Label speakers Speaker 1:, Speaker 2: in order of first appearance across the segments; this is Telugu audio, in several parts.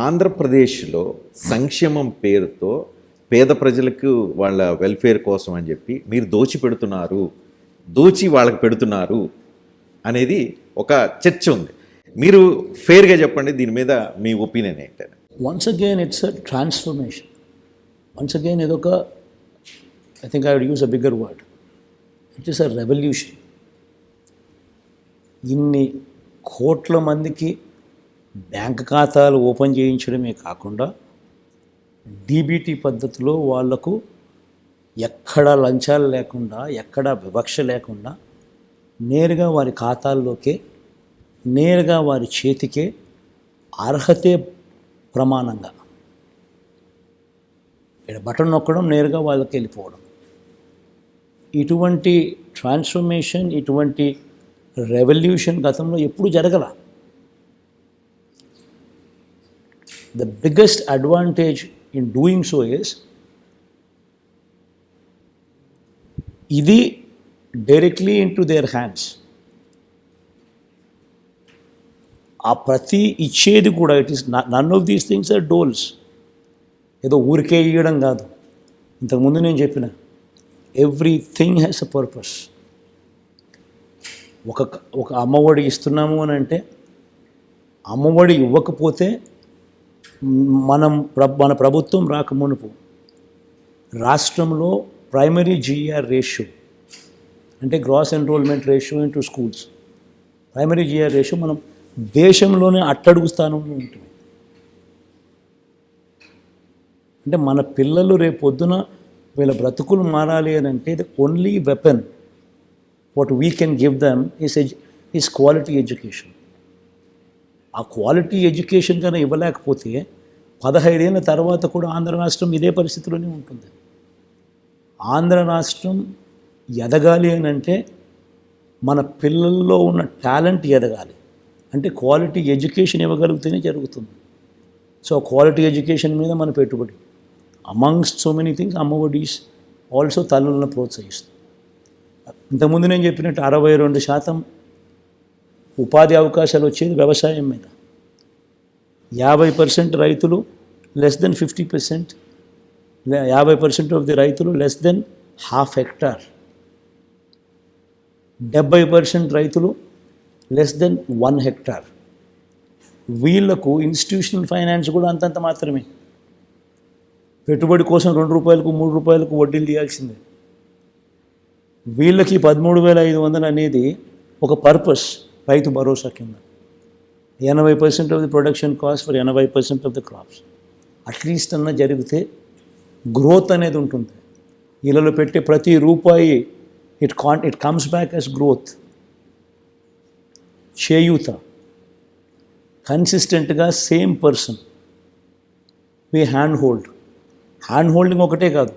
Speaker 1: ఆంధ్రప్రదేశ్లో సంక్షేమం పేరుతో పేద ప్రజలకు వాళ్ళ వెల్ఫేర్ కోసం అని చెప్పి మీరు దోచి వాళ్ళకి పెడుతున్నారు అనేది ఒక చర్చ ఉంది. మీరు ఫేర్గా చెప్పండి, దీని మీద మీ ఒపీనియన్ ఏంటని.
Speaker 2: Once again it's a transformation. Once again ఇదొక, I think I would use a bigger word, it is a revolution. ఇన్ని కోట్ల మందికి బ్యాంక్ ఖాతాలు ఓపెన్ చేయించడమే కాకుండా డీబీటీ పద్ధతిలో వాళ్లకు ఎక్కడా లంచాలు లేకుండా, ఎక్కడా వివక్ష లేకుండా నేరుగా వారి ఖాతాల్లోకే, నేరుగా వారి చేతికే అర్హతే ప్రమాణంగా ఇక్కడ బటన్ నొక్కడం, నేరుగా వాళ్ళకి వెళ్ళిపోవడం. ఇటువంటి ట్రాన్స్ఫర్మేషన్, ఇటువంటి రెవల్యూషన్ గతంలో ఎప్పుడు జరగల. The biggest advantage in doing so is ఇది డైరెక్ట్లీ ఇంటూ దేర్ హ్యాండ్స్. ఆ ప్రతి ఇచ్చేది కూడా it is none of these things are doles. ఏదో ఊరికే ఇవ్వడం కాదు. ఇంతకుముందు నేను చెప్పిన ఎవ్రీథింగ్ హ్యాస్ అ పర్పస్. ఒక అమ్మఒడి ఇస్తున్నాము అని అంటే, అమ్మఒడి ఇవ్వకపోతే మన ప్రభుత్వం రాకమునుపు రాష్ట్రంలో ప్రైమరీ జీఆర్ రేషియో అంటే gross enrolment ratio into schools, primary GR ratio మనం దేశంలోనే అట్టడుగు స్థానంలో ఉంటుంది. అంటే మన పిల్లలు రేపొద్దున వీళ్ళ బ్రతుకులు మారాలి అని అంటే the only weapon what we can give them is quality education. ఆ క్వాలిటీ ఎడ్యుకేషన్ కన్నా ఇవ్వలేకపోతే 15 ఏళ్ళ తర్వాత కూడా ఆంధ్ర రాష్ట్రం ఇదే పరిస్థితిలోనే ఉంటుంది. ఆంధ్ర రాష్ట్రం ఎదగాలి అని అంటే మన పిల్లల్లో ఉన్న టాలెంట్ ఎదగాలి. అంటే క్వాలిటీ ఎడ్యుకేషన్ ఇవ్వగలిగితేనే జరుగుతుంది. సో క్వాలిటీ ఎడ్యుకేషన్ మీద మన పెట్టుబడి అమంగ్స్ట్ సో మెనీ థింగ్స్. అమ్మఒడిస్ ఆల్సో తల్లులను ప్రోత్సహిస్తుంది. ఇంతకుముందు నేను చెప్పినట్టు 62% ఉపాధి అవకాశాలు వచ్చేది వ్యవసాయం మీద. 50% రైతులు లెస్ దెన్ 50%, 50% ఆఫ్ ది రైతులు లెస్ దెన్ ½ హెక్టార్, 70% రైతులు లెస్ దెన్ 1 హెక్టార్. వీళ్లకు ఇన్స్టిట్యూషనల్ ఫైనాన్స్ కూడా అంతంత మాత్రమే. పెట్టుబడి కోసం ₹2, ₹3 వడ్డీలు తీయాల్సిందే. వీళ్ళకి 13,500 అనేది ఒక పర్పస్. రైతు భరోసా కింద 80% of the production cost for 80% of the crops. At least అన్న జరిగితే గ్రోత్ అనేది ఉంటుంది. ఇళ్ళలో పెట్టే ప్రతి రూపాయి it comes back as growth. Cheyutha కన్సిస్టెంట్గా same person we hand holding ఒకటే కాదు,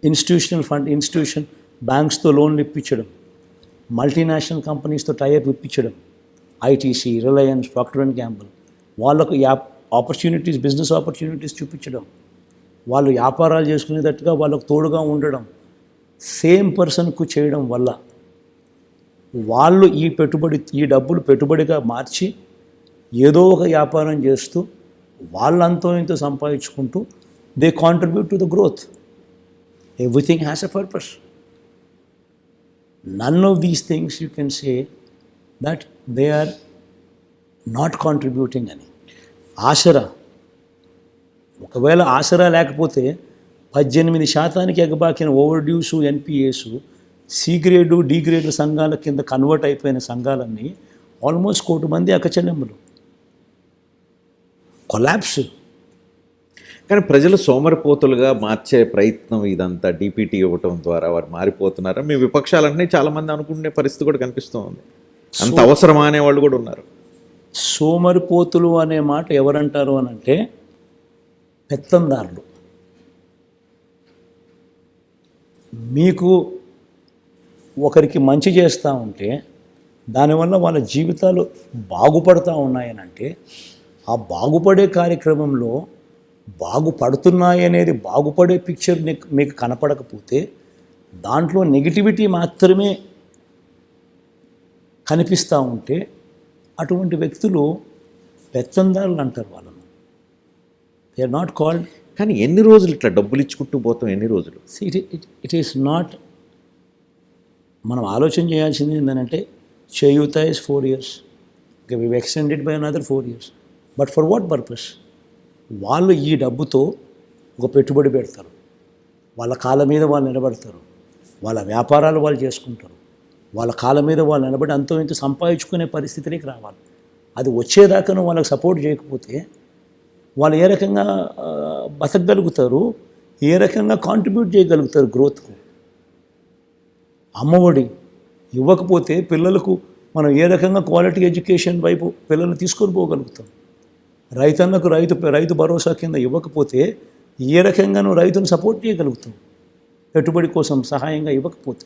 Speaker 2: ఇన్స్టిట్యూషన్ బ్యాంక్స్తో లోన్లు ఇప్పించడం, మల్టీనేషనల్ కంపెనీస్తో టైఅప్ ఇప్పించడం, ITC, Reliance, Procter and Gamble, వాళ్ళకు బిజినెస్ ఆపర్చునిటీస్ చూపించడం, వాళ్ళు వ్యాపారాలు చేసుకునేటట్టుగా వాళ్ళకు తోడుగా ఉండడం, సేమ్ పర్సన్కు చేయడం వల్ల వాళ్ళు ఈ డబ్బులు పెట్టుబడిగా మార్చి ఏదో ఒక వ్యాపారం చేస్తూ వాళ్ళంతో ఇంతో సంపాదించుకుంటూ they contribute to the growth. Everything has a purpose. None of these things you can say that they are not contributing any. Aasara, ఒకవేళ ఆసరా లేకపోతే 18% ఎగబాకిన overdues, NPAs, C grade, D grade సంఘాల కింద కన్వర్ట్ అయిపోయిన సంఘాలన్నీ ఆల్మోస్ట్ 1 కోటి మంది అక్కచెల్లెమ్మలు. కొలాప్స్.
Speaker 1: కానీ ప్రజలు సోమరిపోతులుగా మార్చే ప్రయత్నం ఇదంతా డీపీటీ ఇవ్వటం ద్వారా వారు మారిపోతున్నారు. మీ విపక్షాలన్నీ చాలామంది అనుకునే పరిస్థితి కూడా కనిపిస్తూ ఉంది. అంత అవసరమా అనే వాళ్ళు కూడా ఉన్నారు.
Speaker 2: సోమరిపోతులు అనే మాట ఎవరంటారు అని అంటే పెత్తందారులు. మీకు ఒకరికి మంచి చేస్తూ ఉంటే దానివల్ల వాళ్ళ జీవితాలు బాగుపడుతూ ఉన్నాయనంటే ఆ బాగుపడే కార్యక్రమంలో బాగుపడుతున్నాయి అనేది, బాగుపడే పిక్చర్ మీకు కనపడకపోతే దాంట్లో నెగిటివిటీ మాత్రమే కనిపిస్తూ ఉంటే అటువంటి వ్యక్తులు పెత్తందారులు అంటారు వాళ్ళను. They are not called.
Speaker 1: కానీ ఎన్ని రోజులు ఇట్లా డబ్బులు ఇచ్చుకుంటూ పోతాం, ఎన్ని రోజులు?
Speaker 2: It is not. మనం ఆలోచన చేయాల్సింది ఏంటంటే Cheyutha is 4 years. Okay, we extended by another 4 years. But for what purpose? వాళ్ళు ఈ డబ్బుతో ఒక పెట్టుబడి పెడతారు, వాళ్ళ కాళ్ళ మీద వాళ్ళు నిలబడతారు, వాళ్ళ వ్యాపారాలు వాళ్ళు చేసుకుంటారు, వాళ్ళ కాళ్ళ మీద వాళ్ళు నిలబడి అంతో ఇంత సంపాదించుకునే పరిస్థితిలోకి రావాలి. అది వచ్చేదాకాను వాళ్ళకి సపోర్ట్ చేయకపోతే వాళ్ళు ఏ రకంగా బతకగలుగుతారు, ఏ రకంగా కాంట్రిబ్యూట్ చేయగలుగుతారు గ్రోత్కు? అమ్మఒడి ఇవ్వకపోతే పిల్లలకు మనం ఏ రకంగా క్వాలిటీ ఎడ్యుకేషన్ వైపు పిల్లల్ని తీసుకొని పోగలుగుతాం? రైతన్నకు రైతు భరోసా కింద ఇవ్వకపోతే ఏ రకంగా నువ్వు రైతును సపోర్ట్ చేయగలుగుతావు? పెట్టుబడి కోసం సహాయంగా ఇవ్వకపోతే.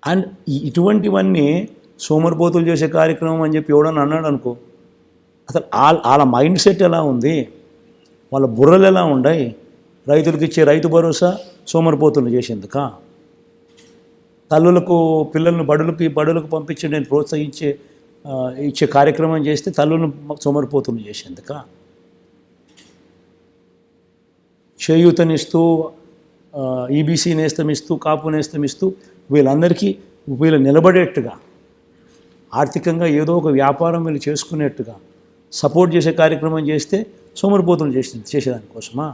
Speaker 2: అండ్ ఇటువంటివన్నీ సోమరిపోతులు చేసే కార్యక్రమం అని చెప్పి ఎవడన్నా అన్నాడు అనుకో, అసలు వాళ్ళ మైండ్ సెట్ ఎలా ఉంది, వాళ్ళ బుర్రలు ఎలా ఉన్నాయి? రైతులకు ఇచ్చే రైతు భరోసా సోమరిపోతులు చేసేందుకా? తల్లులకు పిల్లలను బడులకు పంపించి నేను ప్రోత్సహించే ఇచ్చే కార్యక్రమం చేస్తే తల్లులను సోమరిపోతులు చేసేందుకా? చేయూతనిస్తూ ఈబీసీ నేస్తం ఇస్తూ కాపు నేస్తం ఇస్తూ వీళ్ళందరికీ వీళ్ళు నిలబడేట్టుగా ఆర్థికంగా ఏదో ఒక వ్యాపారం వీళ్ళు చేసుకునేట్టుగా సపోర్ట్ చేసే కార్యక్రమం చేస్తే సోమరిపోతులు చేసేదానికోసమా?